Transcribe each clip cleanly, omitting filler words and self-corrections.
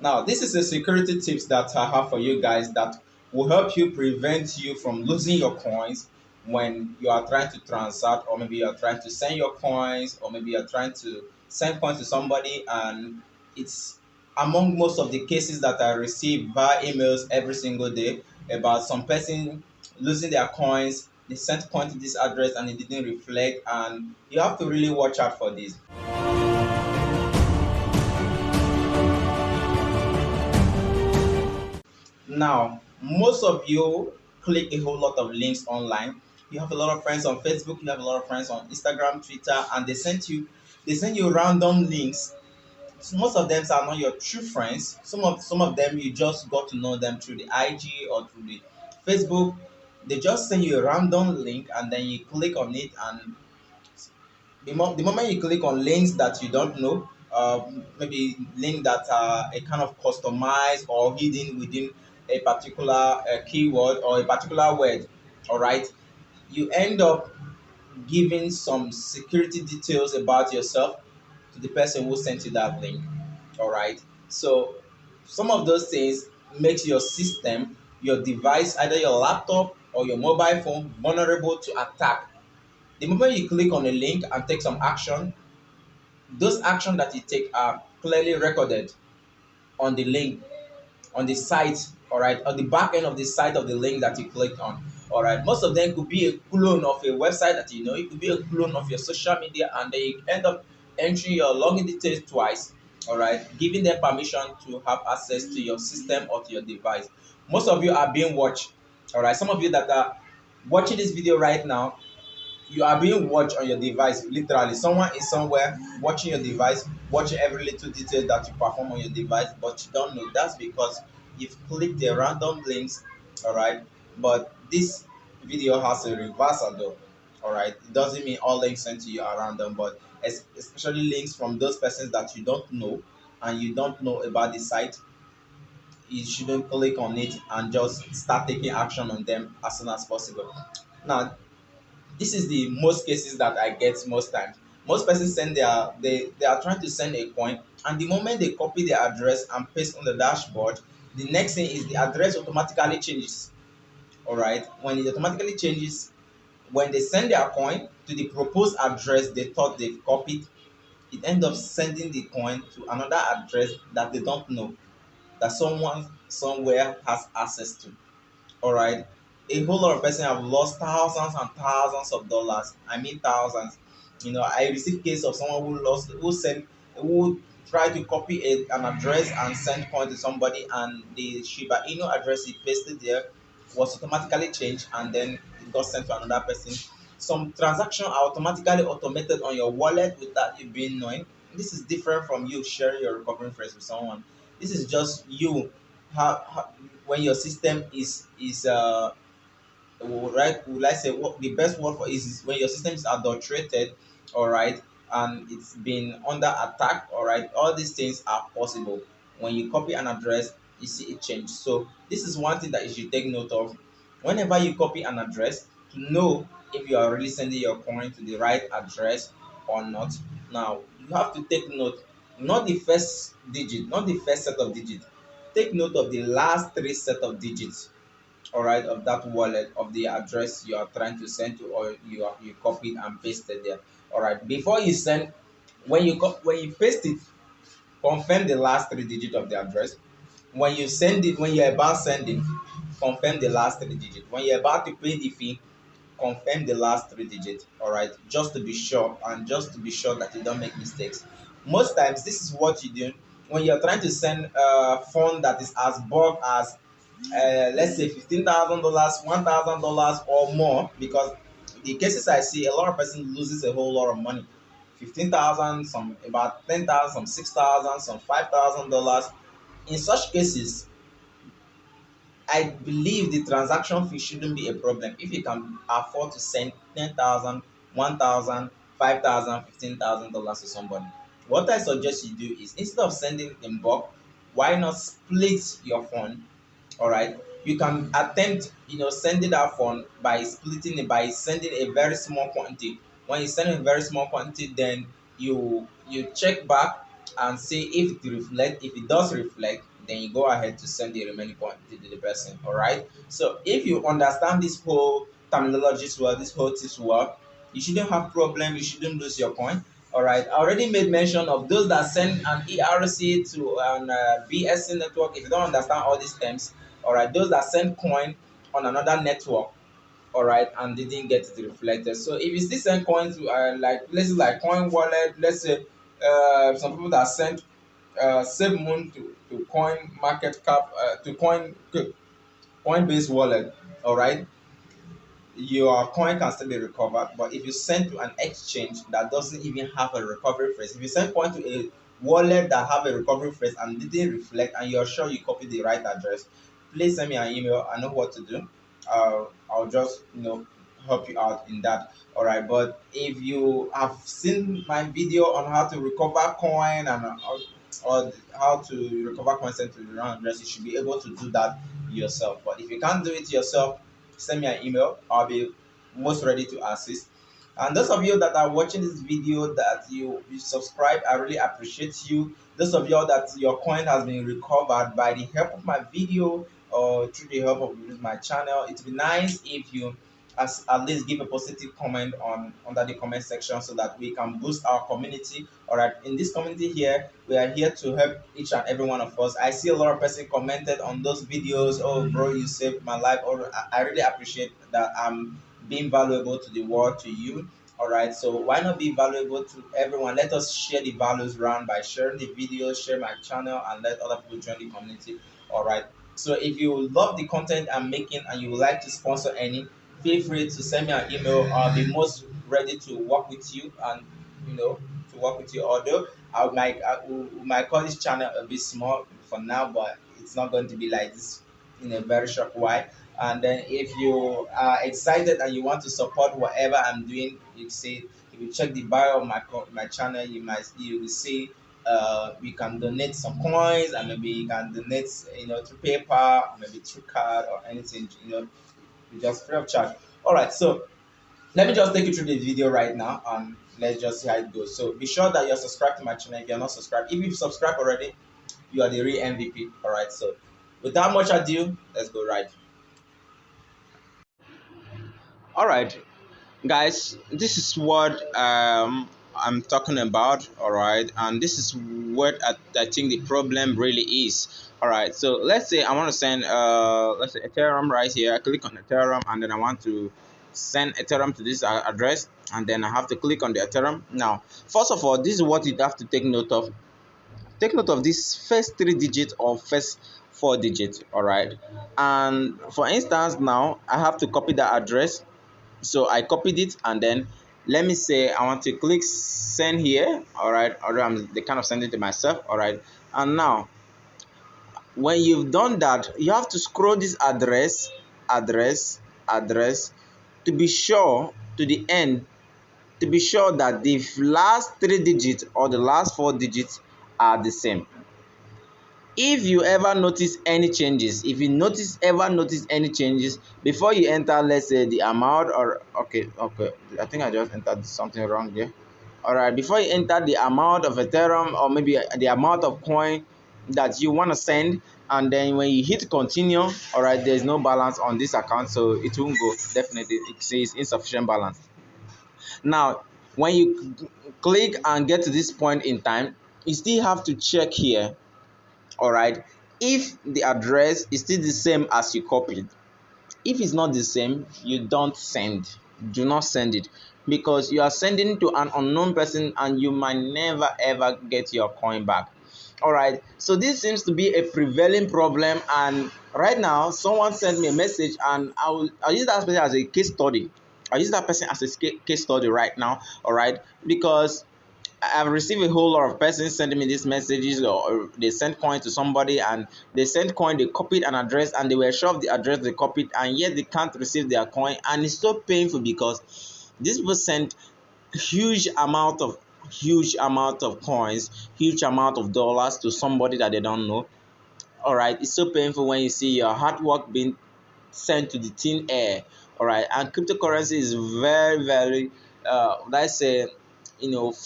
Now, this is a security tips that I have for you guys that will help you prevent you from losing your coins when you are trying to transact, or maybe you are trying to send your coins, or maybe you are trying to send coins to somebody, and it's among most of the cases that I receive via emails every single day about some person losing their coins. They sent coin to this address and it didn't reflect, and you have to really watch out for this. Now, most of you click a whole lot of links online. You have a lot of friends on Facebook, you have a lot of friends on Instagram, Twitter, and they send you random links. So most of them are not your true friends. Some of them you just got to know them through the IG or through the Facebook. They just send you a random link and then you click on it, and the moment you click on links that you don't know, maybe link that are a kind of customized or hidden within a particular keyword or a particular word, all right, you end up giving some security details about yourself to the person who sent you that link, all right. So some of those things makes your system, your device, either your laptop or your mobile phone, vulnerable to attack. The moment you click on a link and take some action, those actions that you take are clearly recorded on the link, on the site, all right, on the back end of the site of the link that you clicked on. All right, most of them could be a clone of a website that you know, it could be a clone of your social media, and they end up entering your login details twice, all right, giving them permission to have access to your system or to your device. Most of you are being watched, all right. Some of you that are watching this video right now, you are being watched on your device. Literally, someone is somewhere watching your device, watching every little detail that you perform on your device, but you don't know. That's because you've clicked the random links, all right. But this video has a reversal though, all right. It doesn't mean all links sent to you are random, but especially links from those persons that you don't know and you don't know about the site, you shouldn't click on it and just start taking action on them as soon as possible. Now, this is the most cases that I get most times. Most persons they are trying to send a coin, and the moment they copy the address and paste on the dashboard, the next thing is the address automatically changes. All right, when it automatically changes, when they send their coin to the proposed address they thought they've copied, it ends up sending the coin to another address that they don't know, that someone somewhere has access to. All right, a whole lot of person have lost thousands and thousands of dollars. I mean thousands. You know, I received case of someone who tried to copy an address and send coin to somebody, and the Shiba Inu address he pasted there was automatically changed, and then it got sent to another person. Some transactions are automatically automated on your wallet without you being knowing. This is different from you sharing your recovery phrase with someone. This is just you, how when your system is right, would I say what the best word for is when your system is adulterated, all right, and it's been under attack, all right. All these things are possible. When you copy an address, you see it change. So this is one thing that you should take note of whenever you copy an address, to know if you are really sending your coin to the right address or not. Now you have to take note, not the first digit, not the first set of digits. Take note of the last three set of digits, all right, of that wallet, of the address you are trying to send to, or you copied and pasted there. All right, before you send, when you paste it, confirm the last three digits of the address. When you send it, when you're about sending, confirm the last three digits. When you're about to pay the fee, confirm the last three digits, all right, just to be sure, and just to be sure that you don't make mistakes. Most times this is what you do when you're trying to send a fund that is as bulk as let's say $15,000, $1,000 or more, because the cases I see, a lot of person loses a whole lot of money. 15,000, some about 10,000, some 6,000, some $5,000. In such cases, I believe the transaction fee shouldn't be a problem if you can afford to send 10,000, 1,000, 5,000, $15,000 to somebody. What I suggest you do is, instead of sending in bulk, why not split your fund? All right, you can attempt, sending that fund by splitting it, by sending a very small quantity. When you send a very small quantity, then you check back and see if it reflect. If it does reflect, then you go ahead to send the remaining coin to the person. All right. So if you understand this whole terminologies well, this whole tips well, you shouldn't have problem. You shouldn't lose your coin. All right. I already made mention of those that send an ERC to an BSC network. If you don't understand all these terms, all right, those that send coin on another network, all right, and they didn't get it reflected. So if you still send coins to like places like Coin Wallet, let's say some people that send Save Moon to Coin Market Cap to Coinbase Wallet, all right, your coin can still be recovered. But if you send to an exchange that doesn't even have a recovery phrase, if you send coin to a wallet that have a recovery phrase and didn't reflect, and you're sure you copy the right address, please send me an email. I know what to do. I'll just help you out in that. All right. But if you have seen my video on how to recover coin and or how to recover coin sent to the wrong address, you should be able to do that yourself. But if you can't do it yourself, send me an email. I'll be most ready to assist. And those of you that are watching this video that you subscribe, I really appreciate you. Those of you that your coin has been recovered by the help of my video or through the help of my channel, it'd be nice if you at least give a positive comment on under the comment section so that we can boost our community. All right, in this community here, we are here to help each and every one of us. I see a lot of person commented on those videos, oh bro, you saved my life. Or I really appreciate that I'm being valuable to the world, to you. All right, so why not be valuable to everyone? Let us share the values around by sharing the videos, share my channel, and let other people join the community. All right, so if you love the content I'm making and you would like to sponsor any, feel free to send me an email. I'll be most ready to work with you and to work with you. Although we might call this channel a bit small for now, but it's not going to be like this in a very short while. And then if you are excited and you want to support whatever I'm doing, you see, if you check the bio of my channel, you will see we can donate some coins, and maybe you can donate through PayPal, or maybe through card or anything, just free of charge. All right, so let me just take you through the video right now, and let's just see how it goes. So be sure that you're subscribed to my channel. If you're not subscribed, if you've subscribed already, you are the real MVP. All right, so without much ado, let's go right. All right, guys, this is what I'm talking about. All right, and this is what I think the problem really is. All right, so let's say I want to send let's say Ethereum right here. I click on Ethereum, and then I want to send Ethereum to this address, and then I have to click on the Ethereum. Now, first of all, this is what you have to take note of. Take note of this first 3 digits or first 4 digits. All right, and for instance, now I have to copy the address, so I copied it, and then let me say I want to click send here. All right, although I'm the kind of sending to myself. All right, and now when you've done that, you have to scroll this address to be sure to the end, to be sure that the last 3 digits or the last 4 digits are the same. If you ever notice any changes, if you ever notice any changes before you enter, let's say the amount, or okay, I think I just entered something wrong there. All right, before you enter the amount of Ethereum or maybe the amount of coin that you want to send, and then when you hit continue, all right, there's no balance on this account, so it won't go. Definitely it says insufficient balance. Now when you click and get to this point in time, you still have to check here. All right, if the address is still the same as you copied. If it's not the same, you don't send. Do not send it, because you are sending to an unknown person and you might never ever get your coin back. All right, so this seems to be a prevailing problem, and right now someone sent me a message, and I'll use that person as a case study. I'll use that person as a case study right now. All right, because I've received a whole lot of persons sending me these messages, or they sent coin to somebody, and they sent coin, they copied an address, and they were sure of the address they copied, and yet they can't receive their coin, and it's so painful because these people sent huge amount of coins, huge amount of dollars to somebody that they don't know. All right, it's so painful when you see your hard work being sent to the thin air. All right, and cryptocurrency is very let's say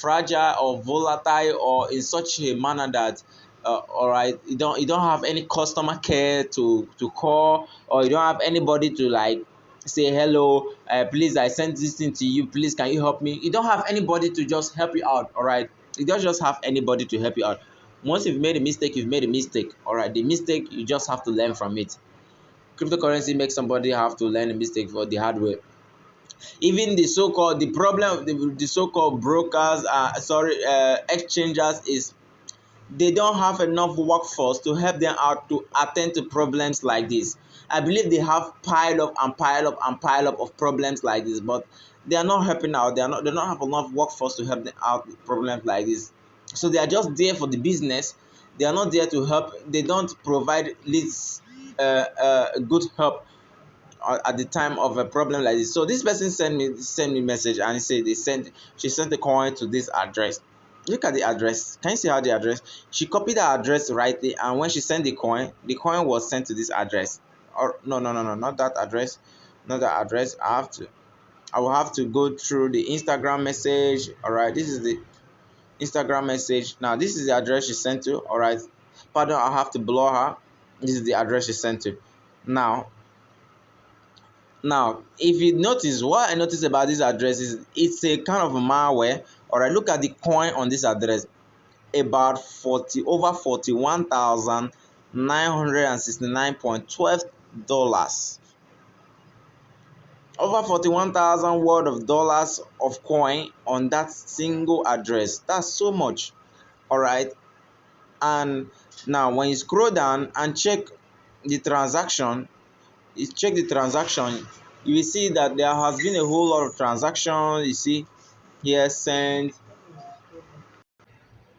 fragile or volatile, or in such a manner that all right, you don't have any customer care to call, or you don't have anybody to like say hello, please I sent this thing to you, please can you help me. You don't have anybody to just help you out, all right. You don't just have anybody to help you out. Once you've made a mistake, you've made a mistake, all right. The mistake, you just have to learn from it. Cryptocurrency makes somebody have to learn a mistake for the hard way. Even the so-called, the problem, the so-called brokers, exchangers, is they don't have enough workforce to help them out to attend to problems like this. I believe they have pile up and pile up and pile up of problems like this, but they are not helping out. They don't have enough workforce to help them out with problems like this. So they are just there for the business. They are not there to help. They don't provide leads, good help at the time of a problem like this. So this person sent me message, and he said she sent a coin to this address. Look at the address. Can you see how the address? She copied the address rightly, and when she sent the coin was sent to this address. Or no, no, no, no, not that address, not that address. I will have to go through the Instagram message. All right, this is the Instagram message. Now this is the address she sent to. All right, pardon, I have to blur her. This is the address she sent to. Now, if you notice, what I notice about this address is it's a kind of malware. All right, look at the coin on this address. About 41,969.12 dollars. Over 41,000 worth of dollars of coin on that single address. That's so much. All right, and now when you scroll down and the transaction, check the transaction, you will see that there has been a whole lot of transactions. You see here sent.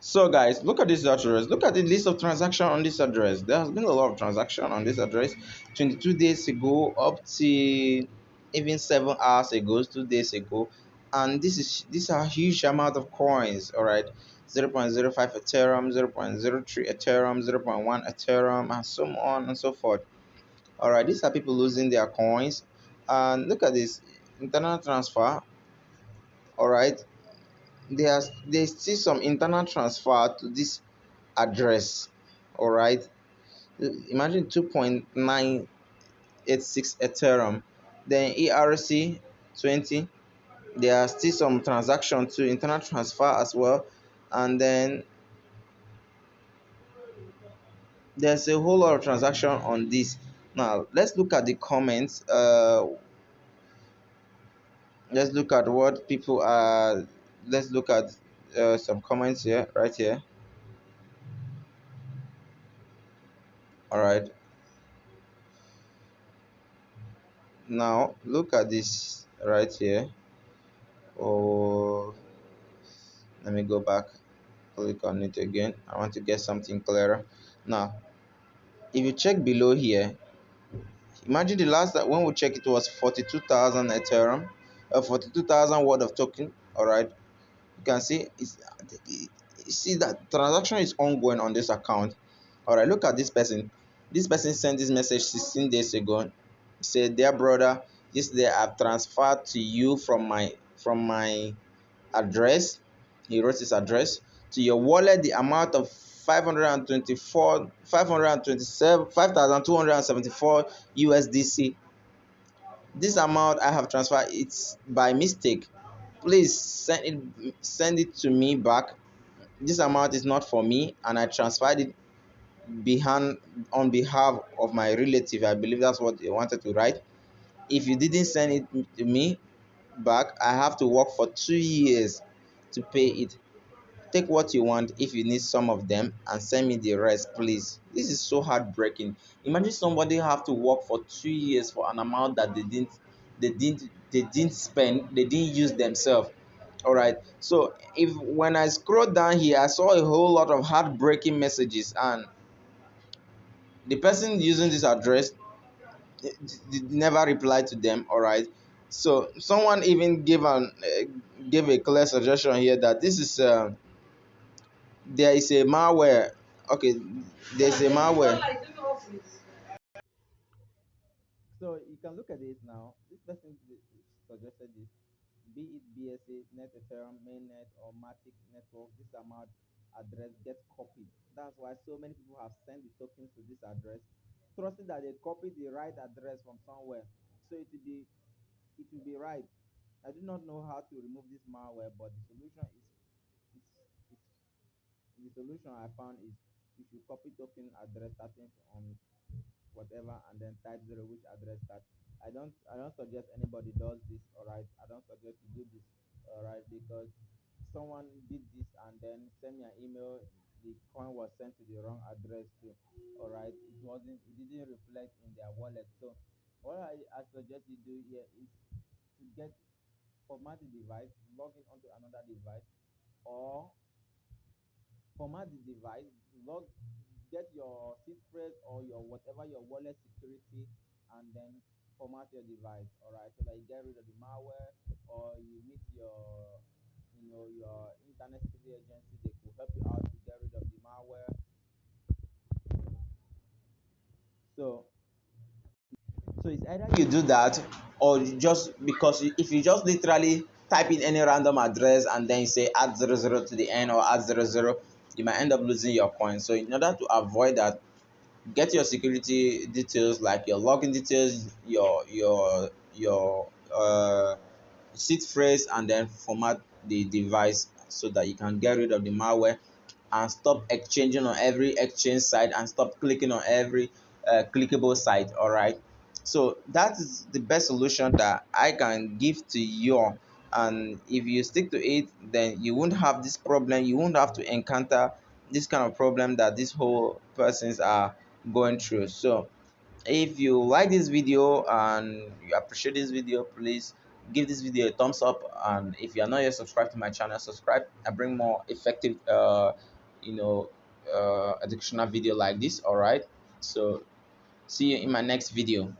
So guys, look at this address. Look at the list of transactions on this address. There has been a lot of transaction on this address 22 days ago up to even 7 hours ago, 2 days ago. And these are huge amount of coins, all right. 0.05 Ethereum, 0.03 Ethereum, 0.1 Ethereum, and so on and so forth. All right, these are people losing their coins. And look at this internal transfer. All right, there's still some internal transfer to this address. All right, imagine 2.986 Ethereum, then ERC 20. There are still some transaction to internal transfer as well, and then there's a whole lot of transaction on this. Now let's look at the comments. Let's look at what people are. Let's look at some comments here, right here. All right, now look at this right here. Oh, let me go back, click on it again. I want to get something clearer. Now if you check below here, imagine the last that when we check it was 42,000 Ethereum, 42,000 worth of token. All right, you can see you see that transaction is ongoing on this account. All right, look at this person. This person sent this message 16 days ago. He said, dear brother, yesterday I've transferred to you from my address. He wrote his address to your wallet the amount of 5,274 USDC. This amount I have transferred, it's by mistake. Please send it to me back. This amount is not for me, and I transferred it behind on behalf of my relative. I believe that's what they wanted to write. If you didn't send it to me back, I have to work for 2 years to pay it. Take what you want if you need some of them and send me the rest, please. This is so heartbreaking. Imagine somebody have to work for 2 years for an amount that they didn't spend, they didn't use themselves. All right, so if when I scroll down here, I saw a whole lot of heartbreaking messages, and the person using this address never replied to them. All right, so someone even gave a clear suggestion here that this is there is a malware. Okay, there's a malware. So you can look at it now. This person suggested this, be it BSA, Net Ethereum, Mainnet, or Matic Network. This amount address gets copied. That's why so many people have sent the tokens to this address, trusting that they copied the right address from somewhere. So it will be right. I do not know how to remove this malware, but is the solution I found is you should copy token address starting from whatever and then type zero which address that. I don't suggest anybody does this, all right. I don't suggest you do this, all right, because someone did this and then send me an email. The coin was sent to the wrong address too, all right. It didn't reflect in their wallet. So what I suggest you do here is to get format the device, log in onto another device, or format the device, log, get your seed phrase or your whatever your wallet security, and then format your device. All right, so that you get rid of the malware, or you meet your internet security agency. They could help you out to get rid of the malware. So it's either you do that, or you just, because if you just literally type in any random address and then you say add 00 to the end or add 00, you might end up losing your coin. So in order to avoid that, get your security details like your login details, your seed phrase, and then format the device so that you can get rid of the malware, and stop exchanging on every exchange site, and stop clicking on every clickable site. All right, so that is the best solution that I can give to you. And if you stick to it, then you won't have this problem. You won't have to encounter this kind of problem that these whole persons are going through. So if you like this video and you appreciate this video, please give this video a thumbs up. And if you are not yet subscribed to my channel, subscribe. I bring more effective you know educational video like this. All right, so see you in my next video.